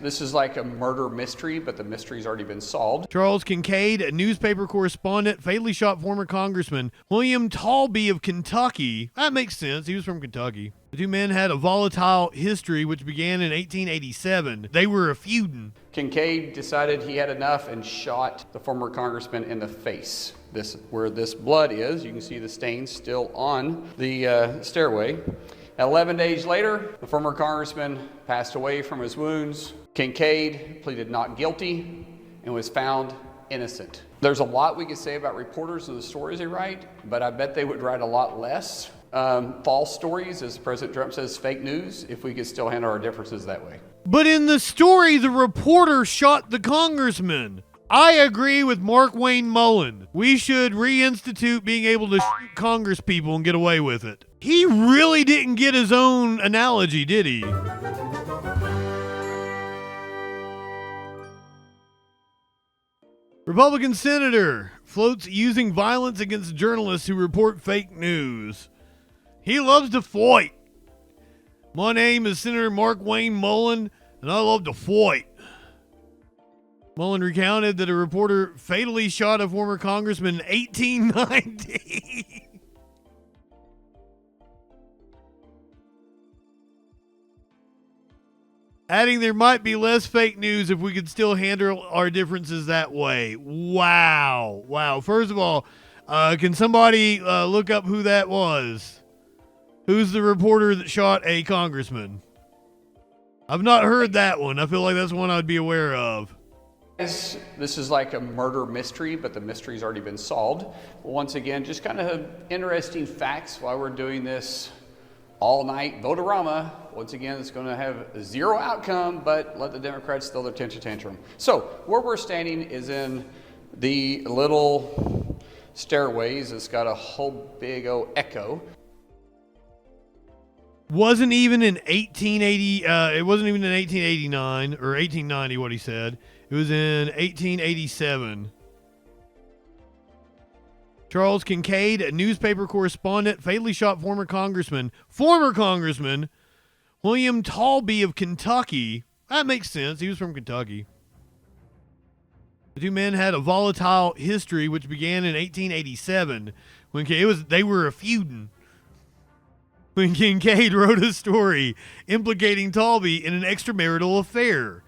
This is like a murder mystery, but the mystery's already been solved. Charles Kincaid, a newspaper correspondent, fatally shot former Congressman William Talby of Kentucky. That makes sense. He was from Kentucky. The two men had a volatile history which began in 1887. They were feuding. Kincaid decided he had enough and shot the former congressman in the face. Where this blood is, you can see the stains still on the stairway. 11 days later, the former congressman passed away from his wounds. Kincaid pleaded not guilty and was found innocent. There's a lot we could say about reporters and the stories they write, but I bet they would write a lot less false stories, as President Trump says, fake news, if we could still handle our differences that way. But in the story, the reporter shot the congressman. I agree with Markwayne Mullin. We should reinstitute being able to shoot Congress people and get away with it. He really didn't get his own analogy, did he? Republican senator floats using violence against journalists who report fake news. He loves to fight. My name is Senator Markwayne Mullin, and I love to fight. Mullin recounted that a reporter fatally shot a former congressman in 1890. Adding there might be less fake news if we could still handle our differences that way. Wow. Wow. First of all, can somebody look up who that was? Who's the reporter that shot a congressman? I've not heard that one. I feel like that's one I'd be aware of. This is like a murder mystery, but the mystery's already been solved. Once again, just kind of interesting facts while we're doing this all-night vote-a-rama. Once again, it's going to have zero outcome, but let the Democrats throw their tension tantrum. So where we're standing is in the little stairways. It's got a whole big old echo. Wasn't even in 1880. It wasn't even in 1889 or 1890. What he said. It was in 1887. Charles Kincaid, a newspaper correspondent, fatally shot former Congressman William Talby of Kentucky. That makes sense. He was from Kentucky. The two men had a volatile history which began in 1887 when they were feuding. When Kincaid wrote a story implicating Talby in an extramarital affair.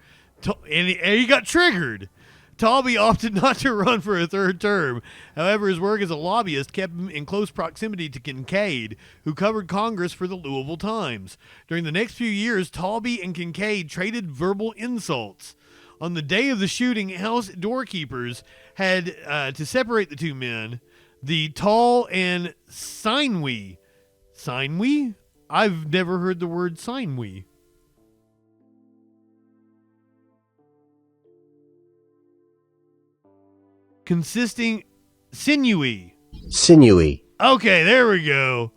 And he got triggered. Talby opted not to run for a third term. However, his work as a lobbyist kept him in close proximity to Kincaid, who covered Congress for the Louisville Times. During the next few years, Talby and Kincaid traded verbal insults. On the day of the shooting, house doorkeepers had to separate the two men, the tall and sinewy. Sinewy? I've never heard the word sinewy. Consisting sinewy. Okay, there we go.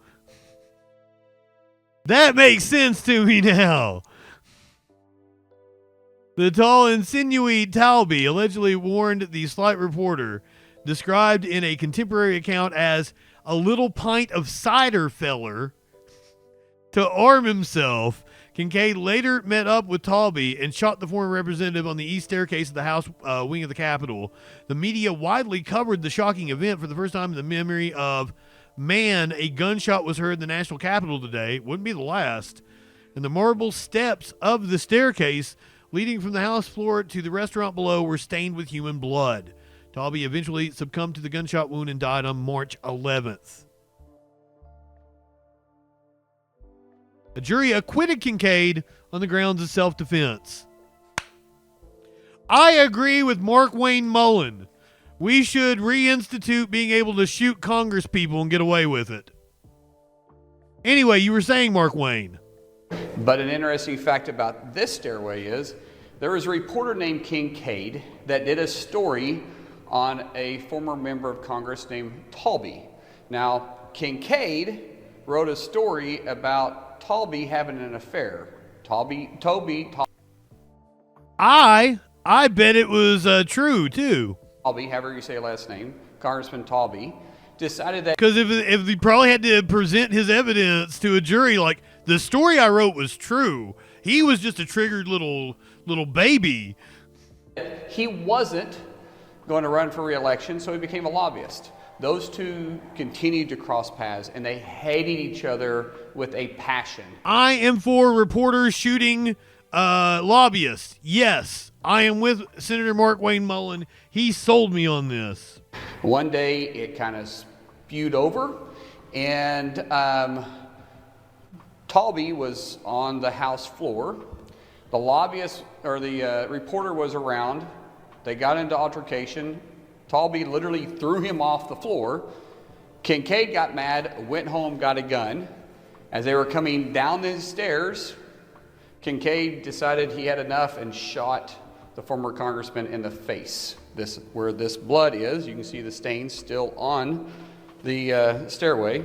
That makes sense to me now. The tall and sinewy Talby allegedly warned the slight reporter, described in a contemporary account as a little pint of cider feller, to arm himself. Kincaid later met up with Talby and shot the former representative on the east staircase of the House wing of the Capitol. The media widely covered the shocking event for the first time in the memory of, man, a gunshot was heard in the National Capitol today. Wouldn't be the last. And the marble steps of the staircase leading from the House floor to the restaurant below were stained with human blood. Talby eventually succumbed to the gunshot wound and died on March 11th. A jury acquitted Kincaid on the grounds of self-defense. I agree with Markwayne Mullin. We should reinstitute being able to shoot Congress people and get away with it. Anyway, you were saying, Markwayne. But an interesting fact about this stairway is there was a reporter named Kincaid that did a story on a former member of Congress named Talby. Now, Kincaid wrote a story about Talby having an affair. Toby. I bet it was true too. Talby, however you say last name, Congressman Talby, decided that because if he probably had to present his evidence to a jury, like the story I wrote was true. He was just a triggered little little baby. He wasn't going to run for re-election, so he became a lobbyist. Those two continued to cross paths, and they hated each other with a passion. I am for reporters shooting lobbyists. Yes, I am with Senator Markwayne Mullin. He sold me on this. One day, it kind of spewed over, and Talby was on the House floor. The lobbyist, or the reporter, was around. They got into altercation. Talby literally threw him off the floor. Kincaid got mad, went home, got a gun. As they were coming down the stairs, Kincaid decided he had enough and shot the former congressman in the face. Where this blood is, you can see the stains still on the stairway.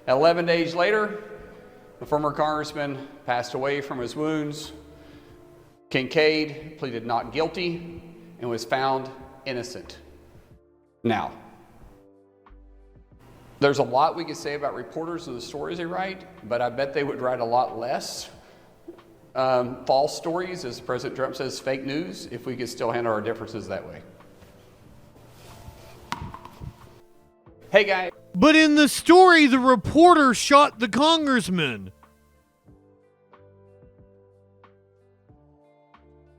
11 days later, the former congressman passed away from his wounds. Kincaid pleaded not guilty and was found innocent. Now, there's a lot we could say about reporters and the stories they write, but I bet they would write a lot less false stories, as President Trump says, fake news, if we could still handle our differences that way. Hey, guys. But in the story, the reporter shot the congressman.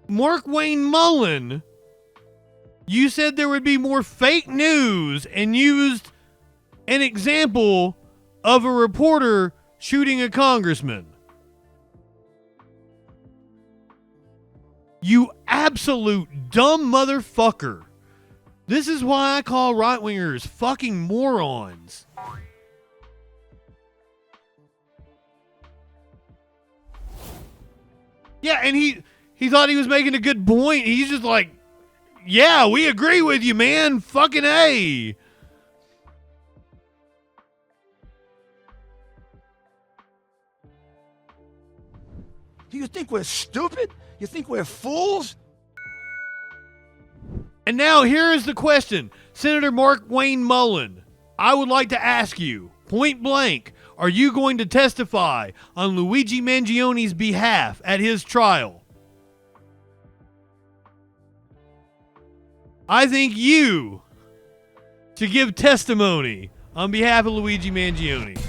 Markwayne Mullin, you said there would be more fake news and used an example of a reporter shooting a congressman. You absolute dumb motherfucker. This is why I call right-wingers fucking morons. Yeah, and he thought he was making a good point. He's just like, yeah, we agree with you, man. Fucking A. Do you think we're stupid? You think we're fools? And now here is the question. Senator Markwayne Mullin, I would like to ask you, point blank, are you going to testify on Luigi Mangione's behalf at his trial? I think you to give testimony on behalf of Luigi Mangione.